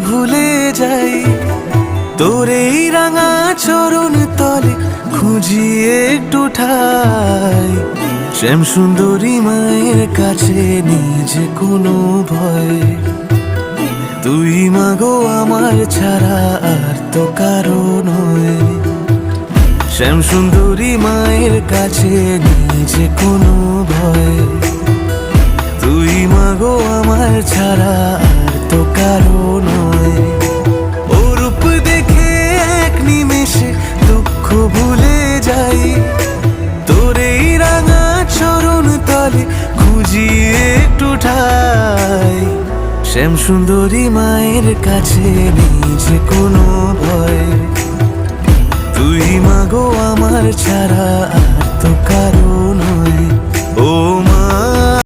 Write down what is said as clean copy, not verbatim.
ভুলে যাই, তোর এই রাঙা চরণ তলে খুঁজি একটু ঠাই। শ্যাম সুন্দরী মায়ের কাছে নিজে কোনো ভয়, তুই মাগো আমার ছাড়া আর তো কারো নয়। শ্যাম সুন্দরী মায়ের কাছে নিজে কোনো ভয়, তুই মাগো আমার ছাড়া আর তো কারো নয়। ও রূপ দেখে এক নিমেষে দুঃখ ভুলে যাই, তোর এই রাঙা চরণ তলে খুঁজি একটু ঠাই। শ্যাম সুন্দরী মায়ের কাছে নিজে কোনো ভয়, তুই মাগো আমার ছাড়া আর তো কারো নয়। ও